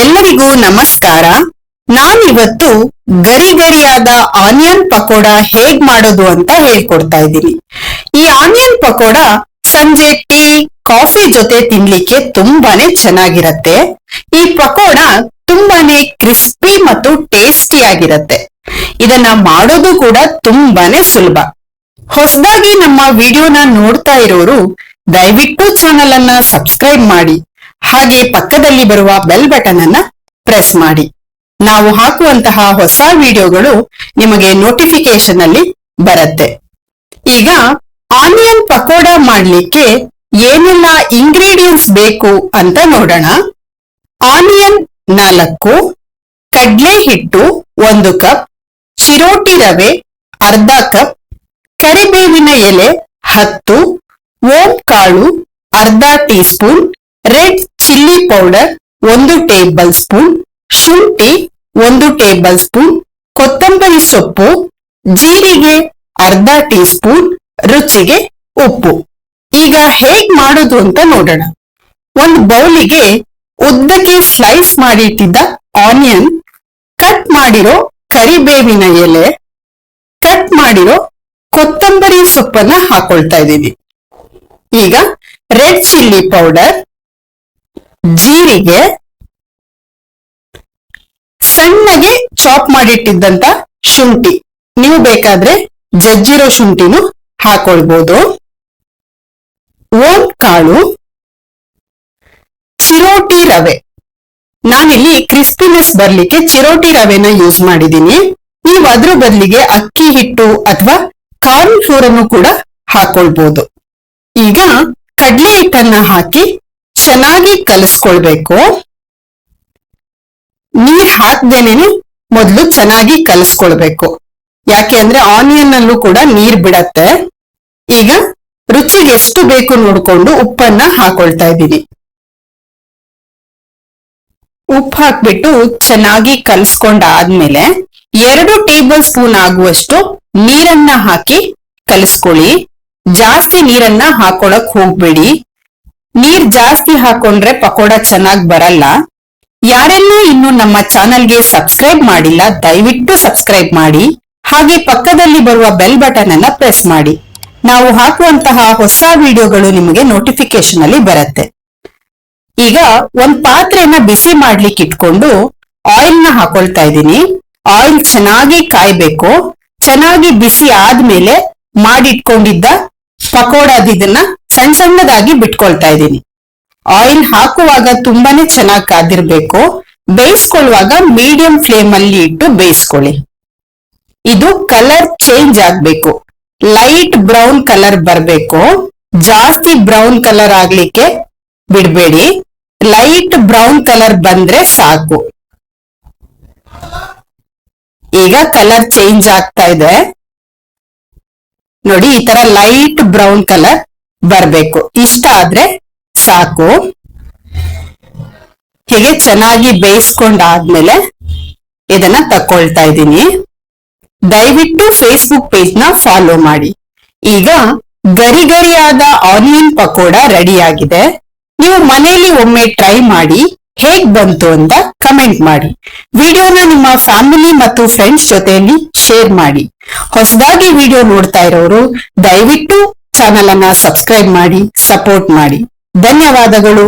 ಎಲ್ಲರಿಗೂ ನಮಸ್ಕಾರ. ನಾನಿವತ್ತು ಗರಿಗರಿಯಾದ ಆನಿಯನ್ ಪಕೋಡ ಹೇಗ್ ಮಾಡೋದು ಅಂತ ಹೇಳ್ಕೊಡ್ತಾ ಇದ್ದೀನಿ. ಈ ಆನಿಯನ್ ಪಕೋಡ ಸಂಜೆ ಟೀ ಕಾಫಿ ಜೊತೆ ತಿನ್ಲಿಕ್ಕೆ ತುಂಬಾನೇ ಚೆನ್ನಾಗಿರತ್ತೆ. ಈ ಪಕೋಡ ತುಂಬಾನೇ ಕ್ರಿಸ್ಪಿ ಮತ್ತು ಟೇಸ್ಟಿ ಆಗಿರತ್ತೆ. ಇದನ್ನ ಮಾಡೋದು ಕೂಡ ತುಂಬಾನೇ ಸುಲಭ. ಹೊಸದಾಗಿ ನಮ್ಮ ವಿಡಿಯೋನ ನೋಡ್ತಾ ಇರೋರು ದಯವಿಟ್ಟು ಚಾನೆಲ್ ಅನ್ನ ಸಬ್ಸ್ಕ್ರೈಬ್ ಮಾಡಿ, ಹಾಗೆ ಪಕ್ಕದಲ್ಲಿ ಬರುವ ಬೆಲ್ ಬಟನ್ ಅನ್ನ ಪ್ರೆಸ್ ಮಾಡಿ. ನಾವು ಹಾಕುವಂತಹ ಹೊಸ ವಿಡಿಯೋಗಳು ನಿಮಗೆ ನೋಟಿಫಿಕೇಶನ್ ಅಲ್ಲಿ ಬರುತ್ತೆ. ಈಗ ಆನಿಯನ್ ಪಕೋಡ ಮಾಡ್ಲಿಕ್ಕೆ ಏನೆಲ್ಲ ಇಂಗ್ರೀಡಿಯೆಂಟ್ಸ್ ಬೇಕು ಅಂತ ನೋಡೋಣ. ಆನಿಯನ್ 4, ಕಡ್ಲೆ ಹಿಟ್ಟು 1 ಕಪ್, ಚಿರೋಟಿ ರವೆ ಅರ್ಧ ಕಪ್, ಕರಿಬೇವಿನ ಎಲೆ 10, ಓಂ ಕಾಳು ಅರ್ಧ tea spoon, red chilli powder 1 table spoon, ಶುಂಠಿ 1 ಟೇಬಲ್ ಸ್ಪೂನ್, ಕೊತ್ತಂಬರಿ ಸೊಪ್ಪು, ಜೀರಿಗೆ ಅರ್ಧ ಟೀ ಸ್ಪೂನ್, ರುಚಿಗೆ ಉಪ್ಪು. ಈಗ ಹೇಗ್ ಮಾಡೋದು ಅಂತ ನೋಡೋಣ. ಒಂದು ಬೌಲಿಗೆ ಉದ್ದಕ್ಕೆ ಸ್ಲೈಸ್ ಮಾಡಿಟ್ಟಿದ್ದ ಆನಿಯನ್, ಕಟ್ ಮಾಡಿರೋ ಕರಿಬೇವಿನ ಎಲೆ, ಕಟ್ ಮಾಡಿರೋ ಕೊತ್ತಂಬರಿ ಸೊಪ್ಪನ್ನ ಹಾಕೊಳ್ತಾ ಇದ್ದೀವಿ. ಈಗ ರೆಡ್ ಚಿಲ್ಲಿ ಪೌಡರ್, ಜೀರಿಗೆ, ಸಣ್ಣಗೆ ಚಾಪ್ ಮಾಡಿಟ್ಟಿದ್ದಂತ ಶುಂಠಿ, ನೀವು ಬೇಕಾದ್ರೆ ಜಜ್ಜಿರೋ ಶುಂಠಿನೂ ಹಾಕೊಳ್ಬಹುದು, ಓಂ ಕಾಳು, ಚಿರೋಟಿ ರವೆ. ನಾನಿಲ್ಲಿ ಕ್ರಿಸ್ಪಿನೆಸ್ ಬರ್ಲಿಕ್ಕೆ ಚಿರೋಟಿ ರವೆನ ಯೂಸ್ ಮಾಡಿದ್ದೀನಿ. ನೀವು ಅದ್ರ ಬದಲಿಗೆ ಅಕ್ಕಿ ಹಿಟ್ಟು ಅಥವಾ ಕಾರ್ನ್ ಫ್ಲೋರ್ ಅನ್ನು ಕೂಡ ಹಾಕೊಳ್ಬಹುದು. ಈಗ ಕಡ್ಲೆ ಹಿಟ್ಟನ್ನ ಹಾಕಿ ಚೆನ್ನಾಗಿ ಕಲಸ್ಕೊಳ್ಬೇಕು. ನೀರ್ ಹಾಕ್ದೇನೆ ಮೊದಲು ಚೆನ್ನಾಗಿ ಕಲಸ್ಕೊಳ್ಬೇಕು, ಯಾಕೆ ಅಂದ್ರೆ ಆನಿಯನ್ ಅಲ್ಲೂ ಕೂಡ ನೀರ್ ಬಿಡತ್ತೆ. ಈಗ ರುಚಿಗೆ ಎಷ್ಟು ಬೇಕು ನೋಡ್ಕೊಂಡು ಉಪ್ಪನ್ನ ಹಾಕೊಳ್ತಾ ಇದ್ದೀನಿ. ಉಪ್ಪು ಹಾಕ್ಬಿಟ್ಟು ಚೆನ್ನಾಗಿ ಕಲಸ್ಕೊಂಡಾದ್ಮೇಲೆ 2 ಟೇಬಲ್ ಸ್ಪೂನ್ ಆಗುವಷ್ಟು ನೀರನ್ನ ಹಾಕಿ ಕಲಿಸ್ಕೊಳ್ಳಿ. ಜಾಸ್ತಿ ನೀರನ್ನ ಹಾಕೊಳಕ್ ಹೋಗ್ಬೇಡಿ. ನೀರ್ ಜಾಸ್ತಿ ಹಾಕೊಂಡ್ರೆ ಪಕೋಡ ಚೆನ್ನಾಗ್ ಬರಲ್ಲ. ಯಾರೆಲ್ಲ ಇನ್ನು ನಮ್ಮ ಚಾನೆಲ್ಗೆ ಸಬ್ಸ್ಕ್ರೈಬ್ ಮಾಡಿಲ್ಲ ದಯವಿಟ್ಟು ಸಬ್ಸ್ಕ್ರೈಬ್ ಮಾಡಿ, ಹಾಗೆ ಪಕ್ಕದಲ್ಲಿ ಬರುವ ಬೆಲ್ ಬಟನ್ ಅನ್ನ ಪ್ರೆಸ್ ಮಾಡಿ. ನಾವು ಹಾಕುವಂತಹ ಹೊಸ ವಿಡಿಯೋಗಳು ನಿಮಗೆ ನೋಟಿಫಿಕೇಶನ್ ಅಲ್ಲಿ ಬರುತ್ತೆ. ಈಗ ಒಂದ್ ಪಾತ್ರೆನ ಬಿಸಿ ಮಾಡ್ಲಿಕ್ಕೆ ಇಟ್ಕೊಂಡು ಆಯಿಲ್ ನ ಹಾಕೊಳ್ತಾ ಇದ್ದೀನಿ. ಆಯಿಲ್ ಚೆನ್ನಾಗಿ ಕಾಯ್ಬೇಕು. ಚೆನ್ನಾಗಿ ಬಿಸಿ ಆದ್ಮೇಲೆ ಮಾಡಿಟ್ಕೊಂಡಿದ್ದ ಪಕೋಡದಿದನ್ನ ಸಣ್ಣ ಸಣ್ಣದಾಗಿ ಬಿಟ್ಕೊಳ್ತಾ ಇದ್ದೀನಿ. ಆಯಿಲ್ ಹಾಕುವಾಗ ತುಂಬಾನೇ ಚೆನ್ನಾಗಿ ಕಾದಿರ್ಬೇಕು. ಬೇಯಿಸ್ಕೊಳ್ಳುವಾಗ ಮೀಡಿಯಂ ಫ್ಲೇಮ್ ಅಲ್ಲಿ ಇಟ್ಟು ಬೇಯಿಸ್ಕೊಳ್ಳಿ. ಇದು ಕಲರ್ ಚೇಂಜ್ ಆಗ್ಬೇಕು, ಲೈಟ್ ಬ್ರೌನ್ ಕಲರ್ ಬರ್ಬೇಕು. ಜಾಸ್ತಿ ಬ್ರೌನ್ ಕಲರ್ ಆಗ್ಲಿಕ್ಕೆ ಬಿಡ್ಬೇಡಿ. ಲೈಟ್ ಬ್ರೌನ್ ಕಲರ್ ಬಂದ್ರೆ ಸಾಕು. ಈಗ ಕಲರ್ ಚೇಂಜ್ ಆಗ್ತಾ ಇದೆ ನೋಡಿ, ಈ ತರ ಲೈಟ್ ಬ್ರೌನ್ ಕಲರ್ ಬರ್ಬೇಕು. ಇಷ್ಟ ಆದ್ರೆ ಸಾಕು. ಹೀಗೆ ಚೆನ್ನಾಗಿ ಬೇಯಿಸ್ಕೊಂಡಾದ್ಮೇಲೆ ಇದನ್ನ ತಕೊಳ್ತಾ ಇದ್ದೀನಿ. ದಯವಿಟ್ಟು ಫೇಸ್ಬುಕ್ ಪೇಜ್ ನ ಫಾಲೋ ಮಾಡಿ. ಈಗ ಗರಿಗರಿಯಾದ ಆನಿಯನ್ ಪಕೋಡ ರೆಡಿ ಆಗಿದೆ. ನೀವು ಮನೆಯಲ್ಲಿ ಒಮ್ಮೆ ಟ್ರೈ ಮಾಡಿ ಹೇಗ್ ಬಂತು ಅಂತ ಕಮೆಂಟ್ ಮಾಡಿ. ವಿಡಿಯೋನ ನಿಮ್ಮ ಫ್ಯಾಮಿಲಿ ಮತ್ತು ಫ್ರೆಂಡ್ಸ್ ಜೊತೆಯಲ್ಲಿ ಶೇರ್ ಮಾಡಿ. ಹೊಸದಾಗಿ ವಿಡಿಯೋ ನೋಡ್ತಾ ಇರೋರು ದಯವಿಟ್ಟು ಚಾನೆಲ್ ಅನ್ನ ಸಬ್ಸ್ಕ್ರೈಬ್ ಮಾಡಿ, ಸಪೋರ್ಟ್ ಮಾಡಿ. ಧನ್ಯವಾದಗಳು.